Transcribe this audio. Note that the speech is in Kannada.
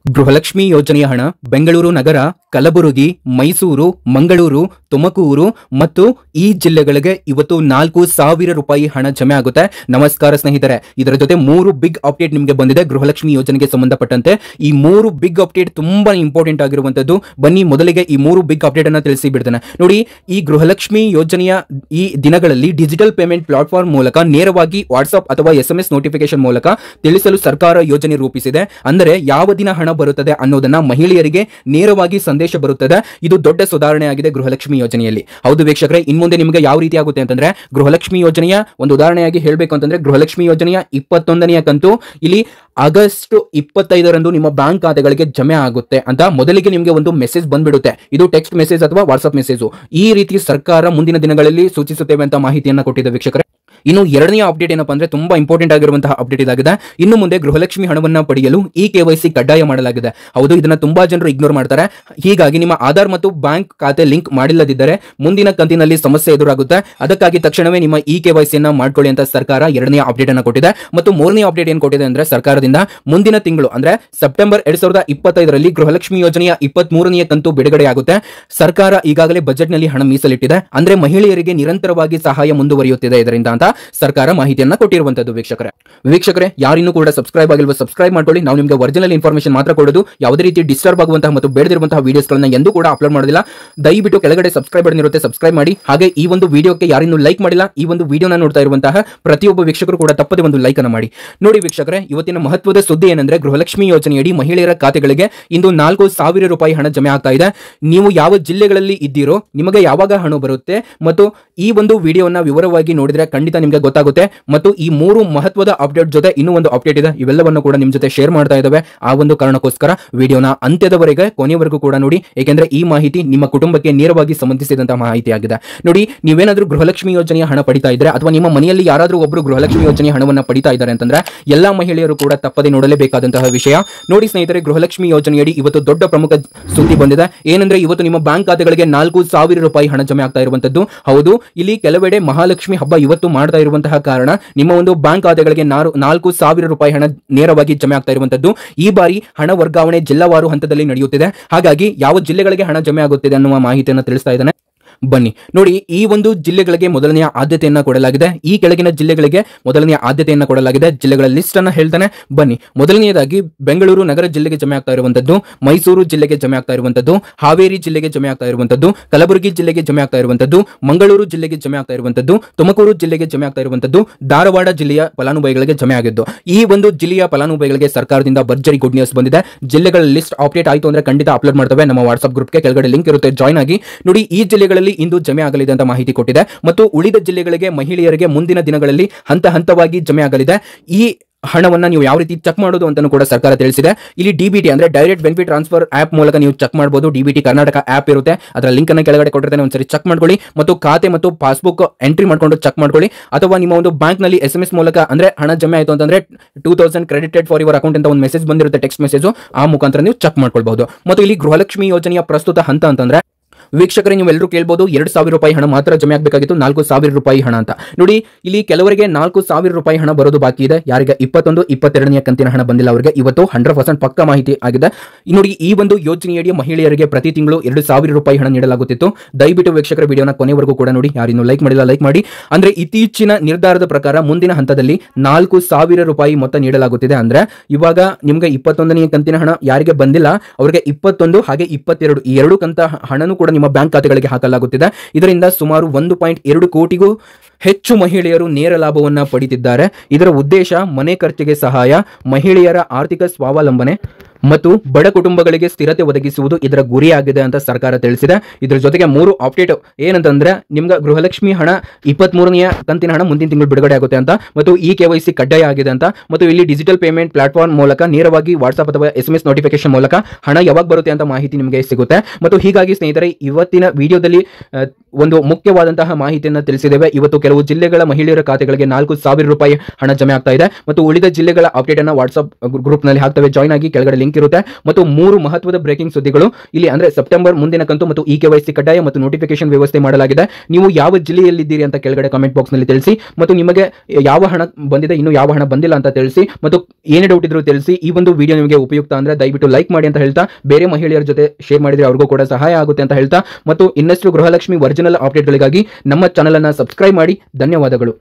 ಗೃಹಲಕ್ಷ್ಮಿ ಯೋಜನೆಯ ಹಣ ಬೆಂಗಳೂರು ನಗರ, ಕಲಬುರಗಿ, ಮೈಸೂರು, ಮಂಗಳೂರು, ತುಮಕೂರು ಮತ್ತು ಈ ಜಿಲ್ಲೆಗಳಿಗೆ ಇವತ್ತು 4,000 ರೂಪಾಯಿ ಹಣ ಜಮೆ ಆಗುತ್ತೆ. ನಮಸ್ಕಾರ ಸ್ನೇಹಿತರೆ, ಇದರ ಜೊತೆ 3 ಬಿಗ್ ಅಪ್ಡೇಟ್ ನಿಮಗೆ ಬಂದಿದೆ ಗೃಹಲಕ್ಷ್ಮಿ ಯೋಜನೆಗೆ ಸಂಬಂಧಪಟ್ಟಂತೆ. ಈ 3 ಬಿಗ್ ಅಪ್ಡೇಟ್ ತುಂಬಾ ಇಂಪಾರ್ಟೆಂಟ್ ಆಗಿರುವಂತದ್ದು. ಬನ್ನಿ ಮೊದಲಿಗೆ ಈ 3 ಬಿಗ್ ಅಪ್ಡೇಟ್ ಅನ್ನು ತಿಳಿಸಿ ಬಿಡ್ತೇನೆ. ನೋಡಿ, ಈ ಗೃಹಲಕ್ಷ್ಮಿ ಯೋಜನೆಯ ಈ ದಿನಗಳಲ್ಲಿ ಡಿಜಿಟಲ್ ಪೇಮೆಂಟ್ ಪ್ಲಾಟ್ಫಾರ್ಮ್ ಮೂಲಕ ನೇರವಾಗಿ ವಾಟ್ಸ್ಆಪ್ ಅಥವಾ SMS ನೋಟಿಫಿಕೇಶನ್ ಮೂಲಕ ತಿಳಿಸಲು ಸರ್ಕಾರ ಯೋಜನೆ ರೂಪಿಸಿದೆ. ಅಂದರೆ ಯಾವ ದಿನ ಹಣ ಬರುತ್ತದೆ ಅನ್ನೋದನ್ನ ಮಹಿಳೆಯರಿಗೆ ನೇರವಾಗಿ ಸಂದೇಶ ಬರುತ್ತದೆ. ಇದು ದೊಡ್ಡ ಸುಧಾರಣೆ ಆಗಿದೆ ಗೃಹಲಕ್ಷ್ಮಿ ಯೋಜನೆಯಲ್ಲಿ. ಹೌದು ವೀಕ್ಷಕರೇ, ಇನ್ಮುಂದೆ ನಿಮಗೆ ಯಾವ ರೀತಿ ಆಗುತ್ತೆ ಅಂತಂದ್ರೆ, ಗೃಹಲಕ್ಷ್ಮಿ ಯೋಜನೆಯ ಒಂದು ಉದಾಹರಣೆಯಾಗಿ ಹೇಳಬೇಕು ಅಂತಂದ್ರೆ, ಗೃಹಲಕ್ಷ್ಮಿ ಯೋಜನೆಯ 21ನೇ ಕಂತು ಇಲ್ಲಿ ಆಗಸ್ಟ್ 25ರಂದು ನಿಮ್ಮ ಬ್ಯಾಂಕ್ ಖಾತೆಗಳಿಗೆ ಜಮೆ ಆಗುತ್ತೆ ಅಂತ ಮೊದಲಿಗೆ ನಿಮಗೆ ಒಂದು ಮೆಸೇಜ್ ಬಂದ್ಬಿಡುತ್ತೆ. ಇದು ಟೆಕ್ಸ್ಟ್ ಮೆಸೇಜ್ ಅಥವಾ ವಾಟ್ಸ್ಆಪ್ ಮೆಸೇಜ್. ಈ ರೀತಿ ಸರ್ಕಾರ ಮುಂದಿನ ದಿನಗಳಲ್ಲಿ ಸೂಚಿಸುತ್ತೇವೆ ಅಂತ ಮಾಹಿತಿಯನ್ನ ಕೊಟ್ಟಿದೆ ವೀಕ್ಷಕರೇ. ಇನ್ನು ಎರಡನೇ ಅಪ್ಡೇಟ್ ಏನಪ್ಪಾ ಅಂದ್ರೆ, ತುಂಬಾ ಇಂಪಾರ್ಟೆಂಟ್ ಆಗಿರುವಂತಹ ಅಪ್ಡೇಟ್ ಇದಾಗಿದೆ. ಇನ್ನು ಮುಂದೆ ಗೃಹಲಕ್ಷ್ಮಿ ಹಣವನ್ನ ಪಡೆಯಲು ಈ KYC ಕಡ್ಡಾಯ ಮಾಡಲಾಗಿದೆ. ಹೌದು, ಇದನ್ನ ತುಂಬಾ ಜನರು ಇಗ್ನೋರ್ ಮಾಡ್ತಾರೆ. ಹೀಗಾಗಿ ನಿಮ್ಮ ಆಧಾರ್ ಮತ್ತು ಬ್ಯಾಂಕ್ ಖಾತೆ ಲಿಂಕ್ ಮಾಡಿಲ್ಲದಿದ್ದರೆ ಮುಂದಿನ ಕಂತಿನಲ್ಲಿ ಸಮಸ್ಯೆ ಎದುರಾಗುತ್ತೆ. ಅದಕ್ಕಾಗಿ ತಕ್ಷಣವೇ ನಿಮ್ಮ ಈ KYC ಅನ್ನ ಮಾಡ್ಕೊಳ್ಳಿ ಅಂತ ಸರ್ಕಾರ ಎರಡನೇ ಅಪ್ಡೇಟ್ ಅನ್ನ ಕೊಟ್ಟಿದೆ. ಮತ್ತು ಮೂರನೇ ಅಪ್ಡೇಟ್ ಏನ್ ಕೊಟ್ಟಿದೆ ಅಂದ್ರೆ, ಸರ್ಕಾರದಿಂದ ಮುಂದಿನ ತಿಂಗಳು ಅಂದ್ರೆ ಸೆಪ್ಟೆಂಬರ್ 2025ರಲ್ಲಿ ಗೃಹಲಕ್ಷ್ಮಿ ಯೋಜನೆಯ 23ನೇ ಕಂತು ಬಿಡುಗಡೆಯಾಗುತ್ತೆ. ಸರ್ಕಾರ ಈಗಾಗಲೇ ಬಜೆಟ್ ನಲ್ಲಿ ಹಣ ಮೀಸಲಿಟ್ಟಿದೆ. ಅಂದ್ರೆ ಮಹಿಳೆಯರಿಗೆ ನಿರಂತರವಾಗಿ ಸಹಾಯ ಮುಂದುವರಿಯುತ್ತಿದೆ ಇದರಿಂದ ಅಂತ ಸರ್ಕಾರ ಮಾಹಿತಿಯನ್ನ ಕೊಟ್ಟಿರುವಂತದ್ದು. ವೀಕ್ಷಕರೇ, ಯಾರಿನ್ನೂ ಕೂಡ ಸಬ್ಸ್ಕ್ರೈಬ್ ಆಗಿಲ್ವಾ, ಸಬ್ಸ್ಕ್ರೈಬ್ ಮಾಡ್ಕೊಳ್ಳಿ. ನಾವು ನಿಮಗೆ ಒರಿಜಿನಲ್ ಇನ್ಫಾರ್ಮೇಶನ್ ಮಾತ್ರ ಕೊಡೋದು. ಯಾವುದೇ ರೀತಿ ಡಿಸ್ಟರ್ಬ್ ಆಗುವಂತಹ ಮತ್ತು ಬೇಡದಿರುವಂತಹ ವಿಡಿಯೋಸ್ಗಳನ್ನ ಎಂದೂ ಕೂಡ ಅಪ್ಲೋಡ್ ಮಾಡೋದಿಲ್ಲ. ದಯವಿಟ್ಟು ಕೆಳಗಡೆ ಸಬ್ಸ್ಕ್ರೈಬ್ ಬಟನ್ ಇರುತ್ತೆ, ಸಬ್ಸ್ಕ್ರೈಬ್ ಮಾಡಿ. ಹಾಗೆ ಈ ಒಂದು ವಿಡಿಯೋಕ್ಕೆ ಯಾರಿನ್ನೂ ಲೈಕ್ ಮಾಡಿಲ್ಲ, ಈ ಒಂದು ವಿಡಿಯೋನ ನೋಡ್ತಾ ಇರುವಂತಹ ಪ್ರತಿಯೊಬ್ಬ ವೀಕ್ಷಕರು ಕೂಡ ತಪ್ಪದೆ ಒಂದು ಲೈಕ್ ಅನ್ನು ಮಾಡಿ. ನೋಡಿ ವೀಕ್ಷಕರೇ, ಇವತ್ತಿನ ಮಹತ್ವದ ಸುದ್ದಿ ಏನಂದ್ರೆ, ಗೃಹಲಕ್ಷ್ಮಿ ಯೋಜನೆಯಡಿ ಮಹಿಳೆಯರ ಖಾತೆಗಳಿಗೆ ಇಂದು 4,000 ರೂಪಾಯಿ ಹಣ ಜಮೆ ಆಗ್ತಾ ಇದೆ. ನೀವು ಯಾವ ಜಿಲ್ಲೆಗಳಲ್ಲಿ ಇದ್ದೀರೋ, ನಿಮಗೆ ಯಾವಾಗ ಹಣ ಬರುತ್ತೆ ಮತ್ತು ಈ ಒಂದು ವಿಡಿಯೋನ ವಿವರವಾಗಿ ನೋಡಿದ್ರೆ ಖಂಡಿತ ನಿಮಗೆ ಗೊತ್ತಾಗುತ್ತೆ. ಮತ್ತು ಈ 3 ಮಹತ್ವದ ಅಪ್ಡೇಟ್ ಜೊತೆ ಇನ್ನೂ ಒಂದು ಅಪ್ಡೇಟ್ ಇದೆ, ಇವೆಲ್ಲವನ್ನು ಕೂಡ ನಿಮ್ಮ ಜೊತೆ ಶೇರ್ ಮಾಡ್ತಾ ಇದ್ದಾವೆ. ಆ ಒಂದು ಕಾರಣಕ್ಕೋಸ್ಕರ ವಿಡಿಯೋನ ಅಂತ್ಯದವರೆಗೆ ಕೊನೆಯವರೆಗೂ ಕೂಡ ನೋಡಿ, ಏಕೆಂದ್ರೆ ಈ ಮಾಹಿತಿ ನಿಮ್ಮ ಕುಟುಂಬಕ್ಕೆ ನೇರವಾಗಿ ಸಂಬಂಧಿಸಿದಂತಹ ಮಾಹಿತಿ ಆಗಿದೆ. ನೋಡಿ, ನೀವೇನಾದ್ರೂ ಗೃಹಲಕ್ಷ್ಮಿ ಯೋಜನೆಯ ಹಣ ಪಡಿತಾ ಇದ್ರೆ ಅಥವಾ ನಿಮ್ಮ ಮನೆಯಲ್ಲಿ ಯಾರಾದ್ರೂ ಒಬ್ಬರು ಗೃಹಲಕ್ಷ್ಮಿ ಯೋಜನೆಯ ಹಣವನ್ನ ಪಡಿತಾ ಇದ್ದಾರೆ ಅಂತಂದ್ರೆ, ಎಲ್ಲಾ ಮಹಿಳೆಯರು ಕೂಡ ತಪ್ಪದೆ ನೋಡಲೇಬೇಕಾದಂತಹ ವಿಷಯ. ನೋಡಿ ಸ್ನೇಹಿತರೆ, ಗೃಹಲಕ್ಷ್ಮಿ ಯೋಜನೆಯಡಿ ಇವತ್ತು ದೊಡ್ಡ ಪ್ರಮುಖ ಸುದ್ದಿ ಬಂದಿದೆ. ಏನಂದ್ರೆ, ಇವತ್ತು ನಿಮ್ಮ ಬ್ಯಾಂಕ್ ಖಾತೆಗಳಿಗೆ 4,000 ರೂಪಾಯಿ ಹಣ ಜಮೆ ಆಗ್ತಾ ಇರುವಂತದ್ದು. ಹೌದು, ಇಲ್ಲಿ ಕೆಲವೆಡೆ ಮಹಾಲಕ್ಷ್ಮಿ ಹಬ್ಬ ಇವತ್ತು ಮಾಡ್ತಾ ಇರುವಂತಹ ಕಾರಣ ನಿಮ್ಮ ಒಂದು ಬ್ಯಾಂಕ್ ಖಾತೆಗಳಿಗೆ 4,000 ರೂಪಾಯಿ ಹಣ ನೇರವಾಗಿ ಜಮೆ ಆಗ್ತಾ ಇರುವಂತದ್ದು. ಈ ಬಾರಿ ಹಣ ವರ್ಗಾವಣೆ ಜಿಲ್ಲಾವಾರು ಹಂತದಲ್ಲಿ ನಡೆಯುತ್ತಿದೆ. ಹಾಗಾಗಿ ಯಾವ ಜಿಲ್ಲೆಗಳಿಗೆ ಹಣ ಜಮೆ ಆಗುತ್ತಿದೆ ಅನ್ನುವ ಮಾಹಿತಿಯನ್ನು ತಿಳಿಸ್ತಾ ಇದ್ದಾನೆ. ಬನ್ನಿ ನೋಡಿ, ಈ ಒಂದು ಜಿಲ್ಲೆಗಳಿಗೆ ಮೊದಲನೆಯ ಆದ್ಯತೆಯನ್ನ ಕೊಡಲಾಗಿದೆ. ಈ ಕೆಳಗಿನ ಜಿಲ್ಲೆಗಳಿಗೆ ಮೊದಲನೆಯ ಆದ್ಯತೆಯನ್ನ ಕೊಡಲಾಗಿದೆ. ಜಿಲ್ಲೆಗಳ ಲಿಸ್ಟ್ ಅನ್ನ ಹೇಳ್ತಾನೆ ಬನ್ನಿ. ಮೊದಲನೆಯದಾಗಿ ಬೆಂಗಳೂರು ನಗರ ಜಿಲ್ಲೆಗೆ ಜಮೆ ಆಗ್ತಾ ಇರುವಂತದ್ದು, ಮೈಸೂರು ಜಿಲ್ಲೆಗೆ ಜಮೆ ಆಗ್ತಾ ಇರುವಂತದ್ದು, ಹಾವೇರಿ ಜಿಲ್ಲೆಗೆ ಜಮೆ ಆಗ್ತಾ ಇರುವಂತದ್ದು, ಕಲಬುರಗಿ ಜಿಲ್ಲೆಗೆ ಜಮೆ ಆಗ್ತಾ ಇರುವಂತದ್ದು, ಮಂಗಳೂರು ಜಿಲ್ಲೆಗೆ ಜಮೆ ಆಗ್ತಾ ಇರುವಂತದ್ದು, ತುಮಕೂರು ಜಿಲ್ಲೆಗೆ ಜಮೆ ಆಗ್ತಾ ಇರುವಂತದ್ದು, ಧಾರವಾಡ ಜಿಲ್ಲೆಯ ಫಲಾನುಭವಿಗಳಿಗೆ ಜಮೆ ಆಗಿದ್ದು. ಈ ಒಂದು ಜಿಲ್ಲೆಯ ಫಲಾನುಭವಿಗಳಿಗೆ ಸರ್ಕಾರದಿಂದ ಭರ್ಜರಿ ಗುಡ್ ನ್ಯೂಸ್ ಬಂದಿದೆ. ಜಿಲ್ಲೆಗಳ ಲಿಸ್ಟ್ ಅಪ್ಡೇಟ್ ಆಯಿತು ಅಂದ್ರೆ ಖಂಡಿತ ಅಪ್ಲೋಡ್ ಮಾಡ್ತೇವೆ. ನಮ್ಮ ವಾಟ್ಸ್ಆಪ್ ಗ್ರೂಪ್ಗೆ ಕೆಳಗಡೆ ಲಿಂಕ್ ಇರುತ್ತೆ, ಜಾಯ್ನ್ ಆಗಿ. ನೋಡಿ, ಈ ಜಿಲ್ಲೆಗಳಲ್ಲಿ ಇಂದು ಜಮೆ ಆಗಲಿದೆ ಅಂತ ಮಾಹಿತಿ ಕೊಟ್ಟಿದೆ. ಮತ್ತು ಉಳಿದ ಜಿಲ್ಲೆಗಳಿಗೆ ಮಹಿಳೆಯರಿಗೆ ಮುಂದಿನ ದಿನಗಳಲ್ಲಿ ಹಂತ ಹಂತವಾಗಿ ಜಮೆ ಆಗಲಿದೆ. ಈ ಹಣವನ್ನ ನೀವು ಯಾವ ರೀತಿ ಚೆಕ್ ಮಾಡೋದು ಅಂತ ಕೂಡ ಸರ್ಕಾರ ತಿಳಿಸಿದೆ. ಇಲ್ಲಿ DBT ಅಂದ್ರೆ ಡೈರೆಕ್ಟ್ ಬೆನಿಫಿಟ್ ಟ್ರಾನ್ಸ್ಫರ್ ಆಪ್ ಮೂಲಕ ನೀವು ಚೆಕ್ ಮಾಡಬಹುದು. DBT ಕರ್ನಾಟಕ ಆಪ್ ಇರುತ್ತೆ, ಅದರ ಲಿಂಕ್ ಅನ್ನು ಕೆಳಗಡೆ ಕೊಟ್ಟಿರ್ತೇನೆ, ಒಂದ್ಸರಿ ಚೆಕ್ ಮಾಡ್ಕೊಳ್ಳಿ. ಮತ್ತು ಖಾತೆ ಮತ್ತು ಪಾಸ್ಬುಕ್ ಎಂಟ್ರಿ ಮಾಡ್ಕೊಂಡು ಚೆಕ್ ಮಾಡ್ಕೊಳ್ಳಿ. ಅಥವಾ ನಿಮ್ಮ ಒಂದು ಬ್ಯಾಂಕ್ ನಲ್ಲಿ SMS ಮೂಲಕ ಅಂದ್ರೆ ಹಣ ಜಮೆ ಆಯಿತು ಅಂತಂದ್ರೆ 2,000 ಕ್ರೆಡಿಟೆಡ್ ಫಾರ್ ಯುವರ್ ಅಕೌಂಟ್ ಅಂತ ಒಂದು ಮೆಸೇಜ್ ಬಂದಿರುತ್ತೆ, ಟೆಕ್ಸ್ಟ್ ಮೆಸೇಜ್. ಆ ಮುಖಾಂತರ ನೀವು ಚೆಕ್ ಮಾಡ್ಕೊಳ್ಬಹುದು. ಮತ್ತು ಇಲ್ಲಿ ಗೃಹಲಕ್ಷ್ಮಿ ಯೋಜನೆಯ ಪ್ರಸ್ತುತ ಹಂತ ಅಂತಂದ್ರೆ, ವೀಕ್ಷಕರೇ, ನೀವೆಲ್ಲರೂ ಕೇಳಬಹುದು 2,000 ರೂಪಾಯಿ ಹಣ ಮಾತ್ರ ಜಮೆ ಆಗಬೇಕಾಗಿತ್ತು, 4,000 ರೂಪಾಯಿ ಹಣ ಅಂತ. ನೋಡಿ, ಇಲ್ಲಿ ಕೆಲವರಿಗೆ 4,000 ರೂಪಾಯಿ ಹಣ ಬರೋದು ಬಾಕಿ ಇದೆ. ಯಾರಿಗೆ 21, 22ನೇ ಕಂತಿನ ಹಣ ಬಂದಿಲ್ಲ ಅವರಿಗೆ ಇವತ್ತು 100% ಪಕ್ಕ ಮಾಹಿತಿ ಆಗಿದೆ. ನೋಡಿ, ಈ ಒಂದು ಯೋಜನೆಯಡಿ ಮಹಿಳೆಯರಿಗೆ ಪ್ರತಿ ತಿಂಗಳು 2,000 ರೂಪಾಯಿ ಹಣ ನೀಡಲಾಗುತ್ತಿತ್ತು. ದಯವಿಟ್ಟು ವೀಕ್ಷಕರ ವಿಡಿಯೋನ ಕೊನೆವರೆಗೂ ಕೂಡ ನೋಡಿ. ಯಾರಿನ್ನೂ ಲೈಕ್ ಮಾಡಿಲ್ಲ, ಲೈಕ್ ಮಾಡಿ. ಅಂದ್ರೆ ಇತ್ತೀಚಿನ ನಿರ್ಧಾರದ ಪ್ರಕಾರ ಮುಂದಿನ ಹಂತದಲ್ಲಿ 4,000 ರೂಪಾಯಿ ಮೊತ್ತ ನೀಡಲಾಗುತ್ತಿದೆ. ಅಂದ್ರೆ ಇವಾಗ ನಿಮ್ಗೆ 21ನೇ ಕಂತಿನ ಹಣ ಯಾರಿಗೆ ಬಂದಿಲ್ಲ ಅವರಿಗೆ 21 ಹಾಗೆ 22 ಈ 2 ಕಂತ ಹಣನೂ ಕೂಡ ನಿಮ್ಮ ಬ್ಯಾಂಕ್ ಖಾತೆಗಳಿಗೆ ಹಾಕಲಾಗುತ್ತಿದೆ. ಇದರಿಂದ ಸುಮಾರು 1.2 ಕೋಟಿಗೂ ಹೆಚ್ಚು ಮಹಿಳೆಯರು ನೇರ ಲಾಭವನ್ನ ಪಡೆದಿದ್ದಾರೆ. ಇದರ ಉದ್ದೇಶ ಮನೆ ಖರ್ಚಿಗೆ ಸಹಾಯ, ಮಹಿಳೆಯರ ಆರ್ಥಿಕ ಸ್ವಾವಲಂಬನೆ ಮತ್ತು ಬಡ ಕುಟುಂಬಗಳಿಗೆ ಸ್ಥಿರತೆ ಒದಗಿಸುವುದು ಇದರ ಗುರಿಯಾಗಿದೆ ಅಂತ ಸರ್ಕಾರ ತಿಳಿಸಿದೆ. ಇದರ ಜೊತೆಗೆ 3 ಅಪ್ಡೇಟ್ ಏನಂತಂದ್ರೆ, ನಿಮ್ಗೆ ಗೃಹಲಕ್ಷ್ಮಿ ಹಣ 23ನೇ ಕಂತಿನ ಹಣ ಮುಂದಿನ ತಿಂಗಳು ಬಿಡುಗಡೆ ಆಗುತ್ತೆ ಅಂತ, ಮತ್ತು ಈ KYC ಕಡ್ಡಾಯ ಆಗಿದೆ ಅಂತ, ಮತ್ತು ಇಲ್ಲಿ ಡಿಜಿಟಲ್ ಪೇಮೆಂಟ್ ಪ್ಲಾಟ್ಫಾರ್ಮ್ ಮೂಲಕ ನೇರವಾಗಿ ವಾಟ್ಸ್ಆಪ್ ಅಥವಾ SMS ನೋಟಿಫಿಕೇಶನ್ ಮೂಲಕ ಹಣ ಯಾವಾಗ ಬರುತ್ತೆ ಅಂತ ಮಾಹಿತಿ ನಿಮಗೆ ಸಿಗುತ್ತೆ. ಮತ್ತು ಹೀಗಾಗಿ ಸ್ನೇಹಿತರೆ, ಇವತ್ತಿನ ವಿಡಿಯೋದಲ್ಲಿ ಒಂದು ಮುಖ್ಯವಾದಂತಹ ಮಾಹಿತಿಯನ್ನು ತಿಳಿಸಿದ್ದೇವೆ. ಇವತ್ತು ಕೆಲವು ಜಿಲ್ಲೆಗಳ ಮಹಿಳೆಯರ ಖಾತೆಗಳಿಗೆ 4,000 ರೂಪಾಯಿ ಹಣ ಜಮೆ ಆಗ್ತಾ ಇದೆ ಮತ್ತು ಉಳಿದ ಜಿಲ್ಲೆಗಳ ಅಪ್ಡೇಟ್ ಅನ್ನು ವಾಟ್ಸ್ಆಪ್ ಗ್ರೂಪ್ ನಲ್ಲಿ ಹಾಕ್ತೇವೆ. ಜಾಯ್ನ್ ಆಗಿ, ಕೆಳಗಡೆ ಲಿಂಕ್ ಇರುತ್ತೆ. ಮತ್ತು 3 ಮಹತ್ವದ ಬ್ರೇಕಿಂಗ್ ಸುದ್ದಿಗಳು ಇಲ್ಲಿ ಅಂದ್ರೆ ಸೆಪ್ಟೆಂಬರ್ ಮುಂದಿನ ಕಂತು ಮತ್ತು EKYC ಕಡ್ಡಾಯ ಮತ್ತು ನೋಟಿಫಿಕೇಶನ್ ವ್ಯವಸ್ಥೆ ಮಾಡಲಾಗಿದೆ. ನೀವು ಯಾವ ಜಿಲ್ಲೆಯಲ್ಲಿದ್ದೀರಿ ಅಂತ ಕೆಳಗಡೆ ಕಾಮೆಂಟ್ ಬಾಕ್ಸ್ ನಲ್ಲಿ ತಿಳಿಸಿ ಮತ್ತು ನಿಮಗೆ ಯಾವ ಹಣ ಬಂದಿದೆ, ಇನ್ನು ಯಾವ ಹಣ ಬಂದಿಲ್ಲ ಅಂತ ತಿಳಿಸಿ ಮತ್ತು ಏನೇ ಡೌಟ್ ಇದ್ರೂ ತಿಳಿಸಿ. ಈ ಒಂದು ವಿಡಿಯೋ ನಿಮಗೆ ಉಪಯುಕ್ತ ಅಂದ್ರೆ ದಯವಿಟ್ಟು ಲೈಕ್ ಮಾಡಿ ಅಂತ ಹೇಳ್ತಾ, ಬೇರೆ ಮಹಿಳೆಯರ ಜೊತೆ ಶೇರ್ ಮಾಡಿದ್ರೆ ಅವ್ರಿಗೂ ಕೂಡ ಸಹಾಯ ಆಗುತ್ತೆ ಅಂತ ಹೇಳ್ತಾ, ಮತ್ತು ಇನ್ನಷ್ಟು ಗೃಹಲಕ್ಷ್ಮಿ ಒರಿಜಿನಲ್ ಅಪ್ಡೇಟ್ಗಳಿಗಾಗಿ ನಮ್ಮ ಚಾನೆಲ್ ಅನ್ನು ಸಬ್ಸ್ಕ್ರೈಬ್ ಮಾಡಿ. ಧನ್ಯವಾದಗಳು.